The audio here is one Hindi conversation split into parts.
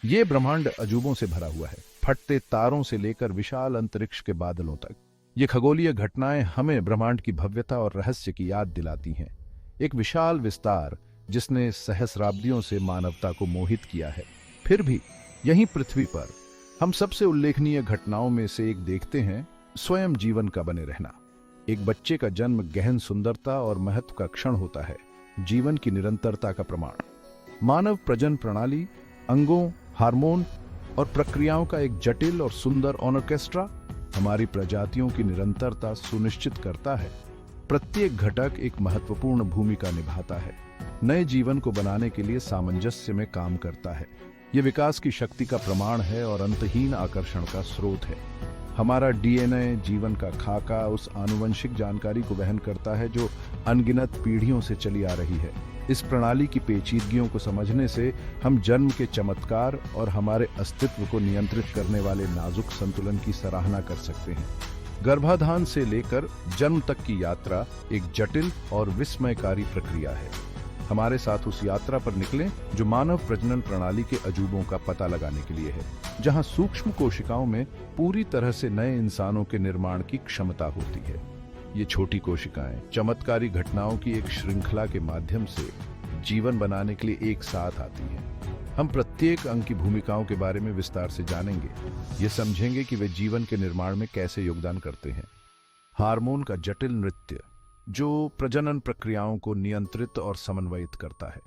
ये ब्रह्मांड अजूबों से भरा हुआ है, फटते तारों से लेकर विशाल अंतरिक्ष के बादलों तक। ये खगोलीय घटनाएं हमें ब्रह्मांड की भव्यता और रहस्य की याद दिलाती हैं। एक विशाल विस्तार जिसने सहस्राब्दियों से मानवता को मोहित किया है। फिर भी यहीं पृथ्वी पर हम सबसे उल्लेखनीय घटनाओं में से एक देखते हैं, स्वयं जीवन का बने रहना। एक बच्चे का जन्म गहन सुंदरता और महत्व का क्षण होता है, जीवन की निरंतरता का प्रमाण। मानव प्रजनन प्रणाली, अंगों, हार्मोन और प्रक्रियाओं का एक जटिल और सुंदर ऑर्केस्ट्रा हमारी प्रजातियों की निरंतरता सुनिश्चित करता है। प्रत्येक घटक एक महत्वपूर्ण भूमिका निभाता है, नए जीवन को बनाने के लिए सामंजस्य में काम करता है। ये विकास की शक्ति का प्रमाण है और अंतहीन आकर्षण का स्रोत है। हमारा डीएनए, जीवन का खाका, उस आनुवंशिक जानकारी को वहन करता है जो अनगिनत पीढ़ियों से चली आ रही है। इस प्रणाली की पेचीदगियों को समझने से हम जन्म के चमत्कार और हमारे अस्तित्व को नियंत्रित करने वाले नाजुक संतुलन की सराहना कर सकते हैं। गर्भाधान से लेकर जन्म तक की यात्रा एक जटिल और विस्मयकारी प्रक्रिया है। हमारे साथ उस यात्रा पर निकलें जो मानव प्रजनन प्रणाली के अजूबों का पता लगाने के लिए है, जहां सूक्ष्म कोशिकाओं में पूरी तरह से नए इंसानों के निर्माण की क्षमता होती है। ये छोटी कोशिकाएं चमत्कारी घटनाओं की एक श्रृंखला के माध्यम से जीवन बनाने के लिए एक साथ आती हैं। हम प्रत्येक अंग की भूमिकाओं के बारे में विस्तार से जानेंगे। ये समझेंगे कि वे जीवन के निर्माण में कैसे योगदान करते हैं। हार्मोन का जटिल नृत्य जो प्रजनन प्रक्रियाओं को नियंत्रित और समन्वयित करता है,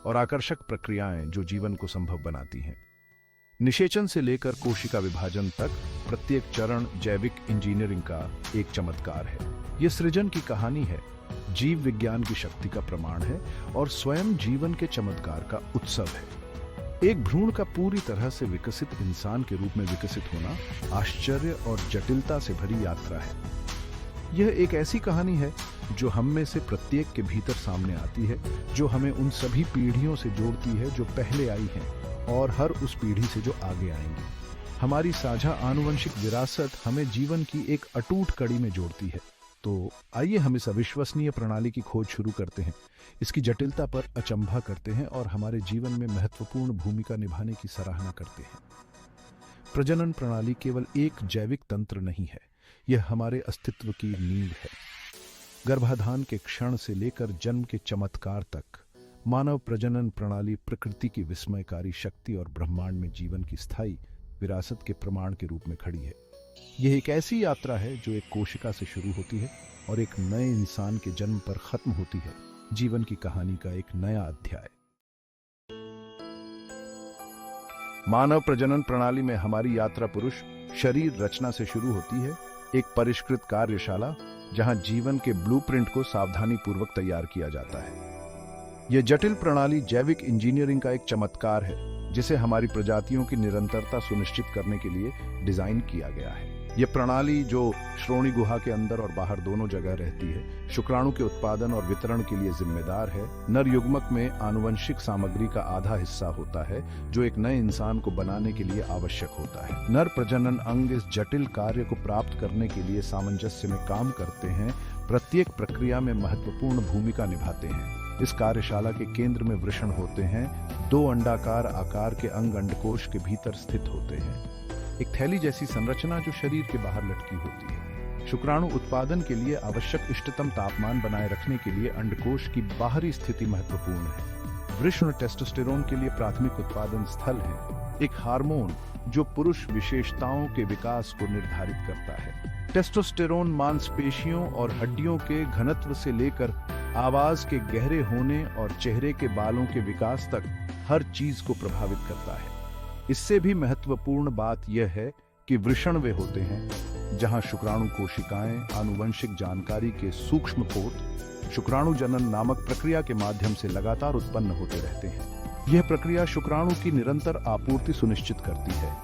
और आकर्षक प्रक्रियाएं जो जीवन को संभव बनाती हैं। निषेचन से लेकर कोशिका विभाजन तक प्रत्येक चरण जैविक इंजीनियरिंग का एक चमत्कार है। यह सृजन की कहानी है, जीव विज्ञान की शक्ति का प्रमाण है और स्वयं जीवन के चमत्कार का उत्सव है। एक भ्रूण का पूरी तरह से विकसित इंसान के रूप में विकसित होना आश्चर्य और जटिलता से भरी यात्रा है। यह एक ऐसी कहानी है जो हम में से प्रत्येक के भीतर सामने आती है, जो हमें उन सभी पीढ़ियों से जोड़ती है जो पहले आई हैं और हर उस पीढ़ी से जो आगे आएंगी। हमारी साझा आनुवंशिक विरासत हमें जीवन की एक अटूट कड़ी में जोड़ती है। तो आइए हम इस अविश्वसनीय प्रणाली की खोज शुरू करते हैं, इसकी जटिलता पर अचंभा करते हैं और हमारे जीवन में महत्वपूर्ण भूमिका निभाने की सराहना करते हैं। प्रजनन प्रणाली केवल एक जैविक तंत्र नहीं है, यह हमारे अस्तित्व की नींव है। गर्भाधान के क्षण से लेकर जन्म के चमत्कार तक मानव प्रजनन प्रणाली प्रकृति की विस्मयकारी शक्ति और ब्रह्मांड में जीवन की स्थायी विरासत के प्रमाण के रूप में खड़ी है। यह एक ऐसी यात्रा है जो एक कोशिका से शुरू होती है और एक नए इंसान के जन्म पर खत्म होती है, जीवन की कहानी का एक नया अध्याय। मानव प्रजनन प्रणाली में हमारी यात्रा पुरुष शरीर रचना से शुरू होती है, एक परिष्कृत कार्यशाला जहां जीवन के ब्लूप्रिंट को सावधानी पूर्वक तैयार किया जाता है। यह जटिल प्रणाली जैविक इंजीनियरिंग का एक चमत्कार है, जिसे हमारी प्रजातियों की निरंतरता सुनिश्चित करने के लिए डिजाइन किया गया है। यह प्रणाली जो श्रोणि गुहा के अंदर और बाहर दोनों जगह रहती है, शुक्राणु के उत्पादन और वितरण के लिए जिम्मेदार है। नर युग्मक में आनुवंशिक सामग्री का आधा हिस्सा होता है जो एक नए इंसान को बनाने के लिए आवश्यक होता है। नर प्रजनन अंग इस जटिल कार्य को प्राप्त करने के लिए सामंजस्य में काम करते हैं, प्रत्येक प्रक्रिया में महत्वपूर्ण भूमिका निभाते हैं। इस कार्यशाला के केंद्र में वृषण होते हैं, दो अंडाकार आकार के अंग अंडकोश के भीतर स्थित होते हैं, एक थैली जैसी संरचना जो शरीर के बाहर लटकी होती है। शुक्राणु उत्पादन के लिए आवश्यक इष्टतम तापमान बनाए रखने के लिए अंडकोश की बाहरी स्थिति महत्वपूर्ण है। वृषण टेस्टोस्टेरोन के लिए प्राथमिक उत्पादन स्थल है, एक हार्मोन जो पुरुष विशेषताओं के विकास को निर्धारित करता है। टेस्टोस्टेरोन मांसपेशियों और हड्डियों के घनत्व से लेकर आवाज के गहरे होने और चेहरे के बालों के विकास तक हर चीज को प्रभावित करता है। इससे भी महत्वपूर्ण बात यह है कि वृषण वे होते हैं जहां शुक्राणु कोशिकाएं आनुवंशिक जानकारी के सूक्ष्म पोत शुक्राणु जनन नामक प्रक्रिया के माध्यम से लगातार उत्पन्न होते रहते हैं। यह प्रक्रिया शुक्राणु की निरंतर आपूर्ति सुनिश्चित करती है,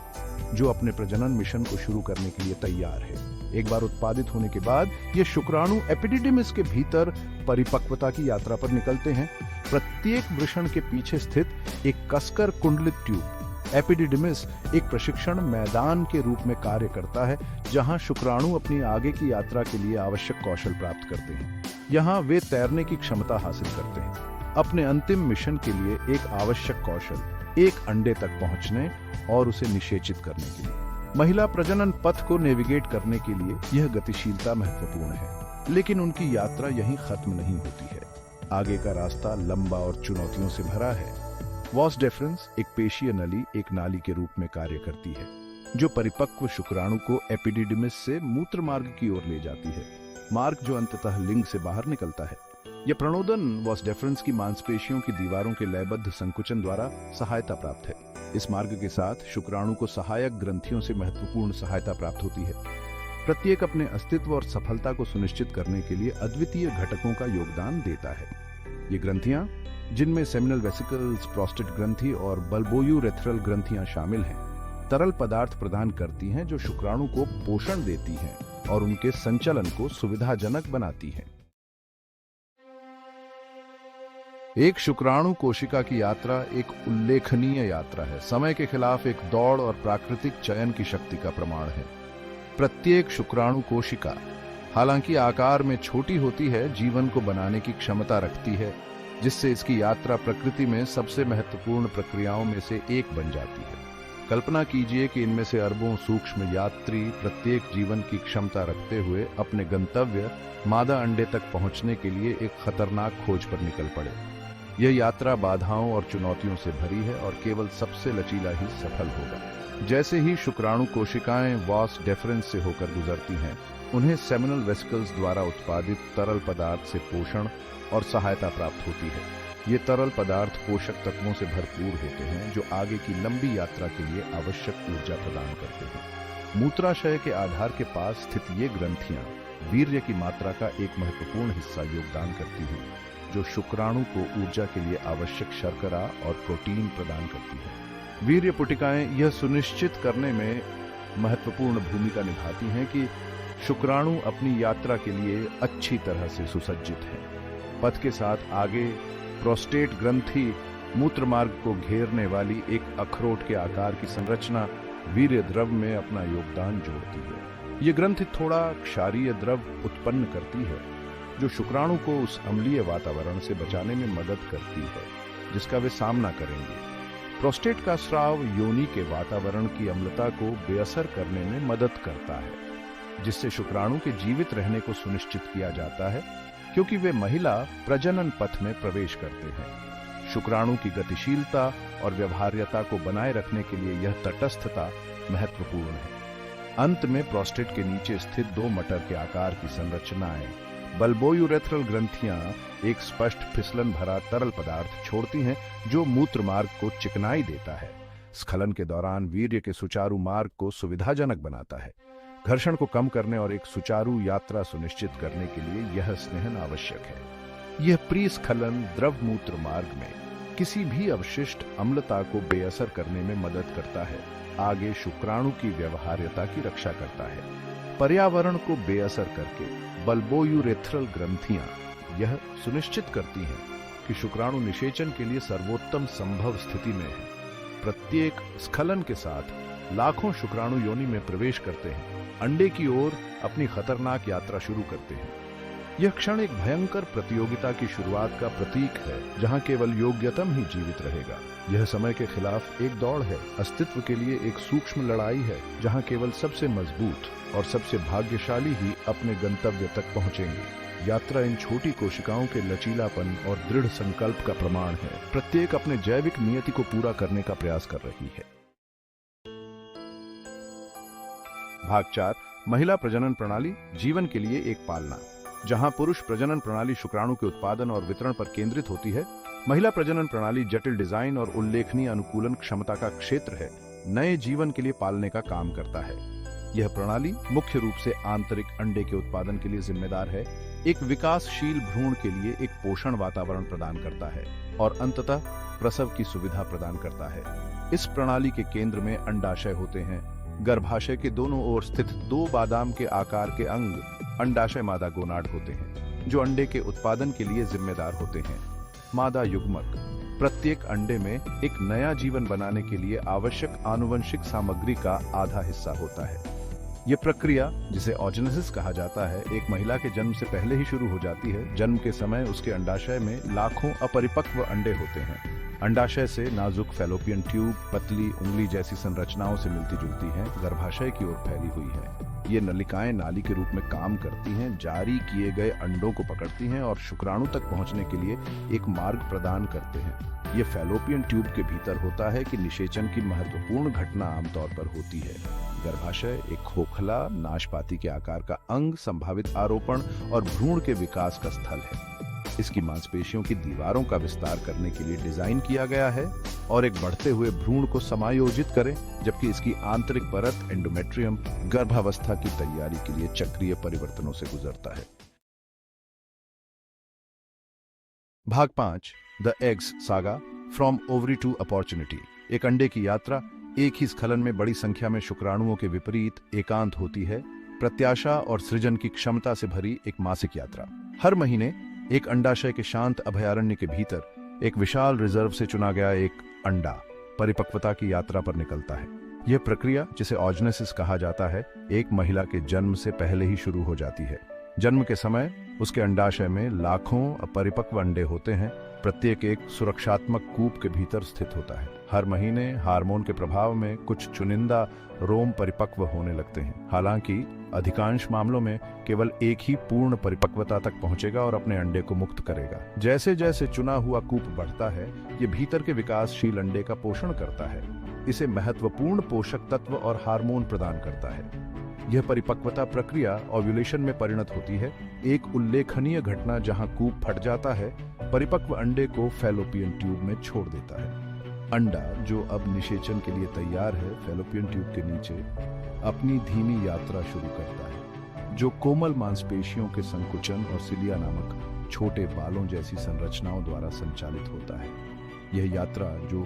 जो अपने प्रजनन मिशन को शुरू करने के लिए तैयार है। एक बार उत्पादित होने के बाद ये शुक्राणु एपिडिडिमिस के भीतर परिपक्वता की यात्रा पर निकलते हैं। प्रत्येक वृषण के पीछे स्थित एक कसकर कुंडलित ट्यूब एपिडिडिमिस एक प्रशिक्षण मैदान के रूप में कार्य करता है, जहां शुक्राणु अपनी आगे की यात्रा के लिए आवश्यक कौशल प्राप्त करते हैं। यहाँ वे तैरने की क्षमता हासिल करते हैं। अपने अंतिम मिशन के लिए एक आवश्यक कौशल, एक अंडे तक पहुंचने और उसे निषेचित करने के लिए। महिला प्रजनन पथ को नेविगेट करने के लिए यह गतिशीलता महत्वपूर्ण है, लेकिन उनकी यात्रा यहीं खत्म नहीं होती है। आगे का रास्ता लंबा और चुनौतियों से भरा है। वॉस डेफरेंस एक पेशीय नली एक नाली के रूप में कार्य करती है, जो परिपक्व शुक्राणु को एपिडिडिमिस से मूत्र मार्ग की ओर ले जाती है, मार्ग जो अंततः लिंग से बाहर निकलता है। यह प्रणोदन वॉस डेफरेंस की मांसपेशियों की दीवारों के लयबद्ध संकुचन द्वारा सहायता प्राप्त है। इस मार्ग के साथ शुक्राणु को सहायक ग्रंथियों से महत्वपूर्ण सहायता प्राप्त होती है। प्रत्येक अपने अस्तित्व और सफलता को सुनिश्चित करने के लिए अद्वितीय घटकों का योगदान देता है। ये ग्रंथियां, जिनमें सेमिनल वेसिकल्स, प्रोस्टेट ग्रंथि और बल्बोयूरेथ्रल ग्रंथियां शामिल हैं, तरल पदार्थ प्रदान करती हैं जो शुक्राणु को पोषण देती हैं और उनके संचलन को सुविधाजनक बनाती हैं। एक शुक्राणु कोशिका की यात्रा एक उल्लेखनीय यात्रा है, समय के खिलाफ एक दौड़ और प्राकृतिक चयन की शक्ति का प्रमाण है। प्रत्येक शुक्राणु कोशिका, हालांकि आकार में छोटी होती है, जीवन को बनाने की क्षमता रखती है, जिससे इसकी यात्रा प्रकृति में सबसे महत्वपूर्ण प्रक्रियाओं में से एक बन जाती है। कल्पना कीजिए कि इनमें से अरबों सूक्ष्म यात्री प्रत्येक जीवन की क्षमता रखते हुए अपने गंतव्य मादा अंडे तक पहुंचने के लिए एक खतरनाक खोज पर निकल पड़े। यह यात्रा बाधाओं और चुनौतियों से भरी है और केवल सबसे लचीला ही सफल होगा। जैसे ही शुक्राणु कोशिकाएं वॉस डेफरेंस से होकर गुजरती हैं, उन्हें सेमिनल वेसिकल्स द्वारा उत्पादित तरल पदार्थ से पोषण और सहायता प्राप्त होती है। ये तरल पदार्थ पोषक तत्वों से भरपूर होते हैं जो आगे की लंबी यात्रा के लिए आवश्यक ऊर्जा प्रदान करते हैं। मूत्राशय के आधार के पास स्थित ये ग्रंथियां वीर्य की मात्रा का एक महत्वपूर्ण हिस्सा योगदान करती हैं, जो शुक्राणु को ऊर्जा के लिए आवश्यक शर्करा और प्रोटीन प्रदान करती हैं। वीर्य पुटिकाएं यह सुनिश्चित करने में महत्वपूर्ण भूमिका निभाती हैं कि शुक्राणु अपनी यात्रा के लिए अच्छी तरह से सुसज्जित है। पथ के साथ आगे प्रोस्टेट ग्रंथि मूत्र मार्ग को घेरने वाली एक अखरोट के आकार की संरचना वीर्य द्रव में अपना योगदान जोड़ती है। ये ग्रंथि थोड़ा क्षारीय द्रव उत्पन्न करती है, जो शुक्राणु को उस अम्लीय वातावरण से बचाने में मदद करती है जिसका वे सामना करेंगे। प्रोस्टेट का स्राव योनि के वातावरण की अम्लता को बेअसर करने में मदद करता है, जिससे शुक्राणु के जीवित रहने को सुनिश्चित किया जाता है, क्योंकि वे महिला प्रजनन पथ में प्रवेश करते हैं। शुक्राणु की गतिशीलता और व्यवहार्यता को बनाए रखने के लिए यह तटस्थता महत्वपूर्ण है। अंत में प्रोस्टेट के नीचे स्थित दो मटर के आकार की संरचनाएं बल्बोयूरेथ्रल ग्रंथियां एक स्पष्ट फिसलन भरा तरल पदार्थ छोड़ती हैं, जो मूत्र मार्ग को चिकनाई देता है। स्खलन के दौरान वीर्य के सुचारू मार्ग को सुविधाजनक बनाता है। घर्षण को कम करने और एक सुचारू यात्रा सुनिश्चित करने के लिए यह स्नेहन आवश्यक है। यह प्रीस्खलन द्रव मूत्र मार्ग में किसी भी अवशिष्ट अम्लता को बेअसर करने में मदद करता है। आगे शुक्राणु की व्यवहार्यता की रक्षा करता है। पर्यावरण को बेअसर करके बल्बोयूरेथ्रल ग्रंथियां यह सुनिश्चित करती हैं कि शुक्राणु निषेचन के लिए सर्वोत्तम संभव स्थिति में है। प्रत्येक स्खलन के साथ लाखों शुक्राणु योनि में प्रवेश करते हैं, अंडे की ओर अपनी खतरनाक यात्रा शुरू करते हैं। यह क्षण एक भयंकर प्रतियोगिता की शुरुआत का प्रतीक है, जहां केवल योग्यतम ही जीवित रहेगा। यह समय के खिलाफ एक दौड़ है, अस्तित्व के लिए एक सूक्ष्म लड़ाई है, जहां केवल सबसे मजबूत और सबसे भाग्यशाली ही अपने गंतव्य तक पहुंचेंगे। यात्रा इन छोटी कोशिकाओं के लचीलापन और दृढ़ संकल्प का प्रमाण है। प्रत्येक अपने जैविक नियति को पूरा करने का प्रयास कर रही है। भाग 4, महिला प्रजनन प्रणाली, जीवन के लिए एक पालना। जहां पुरुष प्रजनन प्रणाली शुक्राणु के उत्पादन और वितरण पर केंद्रित होती है, महिला प्रजनन प्रणाली जटिल डिजाइन और उल्लेखनीय अनुकूलन क्षमता का क्षेत्र है, नए जीवन के लिए पालने का काम करता है। यह प्रणाली मुख्य रूप से आंतरिक अंडे के उत्पादन के लिए जिम्मेदार है, एक विकासशील भ्रूण के लिए एक पोषण वातावरण प्रदान करता है और अंततः प्रसव की सुविधा प्रदान करता है। इस प्रणाली के केंद्र में अंडाशय होते हैं। गर्भाशय के दोनों ओर स्थित दो बादाम के आकार के अंग अंडाशय मादा गोनाड होते हैं, जो अंडे के उत्पादन के लिए जिम्मेदार होते हैं। मादा युग्मक प्रत्येक अंडे में एक नया जीवन बनाने के लिए आवश्यक आनुवंशिक सामग्री का आधा हिस्सा होता है। ये प्रक्रिया, जिसे ऑजेनेसिस कहा जाता है, एक महिला के जन्म से पहले ही शुरू हो जाती है। जन्म के समय उसके अंडाशय में लाखों अपरिपक्व अंडे होते हैं। अंडाशय से नाजुक फैलोपियन ट्यूब पतली उंगली जैसी संरचनाओं से मिलती जुलती हैं, गर्भाशय की ओर फैली हुई है। ये नलिकाएं नाली के रूप में काम करती हैं, जारी किए गए अंडों को पकड़ती हैं और शुक्राणु तक पहुंचने के लिए एक मार्ग प्रदान करते हैं। ये फैलोपियन ट्यूब के भीतर होता है कि निषेचन की महत्वपूर्ण घटना आमतौर पर होती है। गर्भाशय एक खोखला नाशपाती के आकार का अंग, संभावित आरोपण और भ्रूण के विकास का स्थल है। इसकी मांसपेशियों की दीवारों का विस्तार करने के लिए डिजाइन किया गया है और एक बढ़ते हुए भ्रूण को समायोजित करें, जबकि इसकी आंतरिक परत एंडोमेट्रियम गर्भावस्था की तैयारी के लिए चक्रीय परिवर्तनों से गुजरता है। भाग 5, the eggs saga, from ovary to opportunity. एक अंडे की यात्रा एक ही स्खलन में बड़ी संख्या में शुक्राणुओं के विपरीत एकांत होती है, प्रत्याशा और सृजन की क्षमता से भरी एक मासिक यात्रा। हर महीने एक अंडाशय के शांत अभयारण्य के भीतर एक विशाल रिजर्व से चुना गया एक अंडा परिपक्वता की यात्रा पर निकलता है। यह प्रक्रिया, जिसे ऑजेनेसिस कहा जाता है, एक महिला के जन्म से पहले ही शुरू हो जाती है। जन्म के समय उसके अंडाशय में लाखों अपरिपक्व अंडे होते हैं, प्रत्येक एक सुरक्षात्मक कूप के भीतर स्थित होता है। हर महीने हार्मोन के प्रभाव में कुछ चुनिंदा रोम परिपक्व होने लगते हैं। हालांकि अधिकांश मामलों में केवल एक ही पूर्ण परिपक्वता तक पहुंचेगा और अपने अंडे को मुक्त करेगा। जैसे जैसे चुना हुआ कूप बढ़ता है, ये भीतर के विकासशील अंडे का पोषण करता है। इसे महत्वपूर्ण पोषक तत्व और हार्मोन प्रदान करता है। यह परिपक्वता प्रक्रिया ओव्यूलेशन में परिणत होती है, एक उल्लेखनीय घटना जहां कूप फट जाता है, परिपक्व अंडे को फैलोपियन ट्यूब में छोड़ देता है। अंडा, जो अब निषेचन के लिए तैयार है, फैलोपियन ट्यूब के नीचे अपनी धीमी यात्रा शुरू करता है, जो कोमल मांसपेशियों के संकुचन और सिलिया नामक छोटे बालों जैसी संरचनाओं द्वारा संचालित होता है। यह यात्रा, जो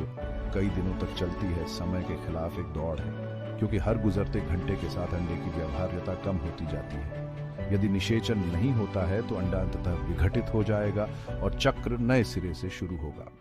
कई दिनों तक चलती है, समय के खिलाफ एक दौड़ है, क्योंकि हर गुजरते घंटे के साथ अंडे की व्यवहार्यता कम होती जाती है। यदि निषेचन नहीं होता है तो अंडा अंततः विघटित हो जाएगा और चक्र नए सिरे से शुरू होगा।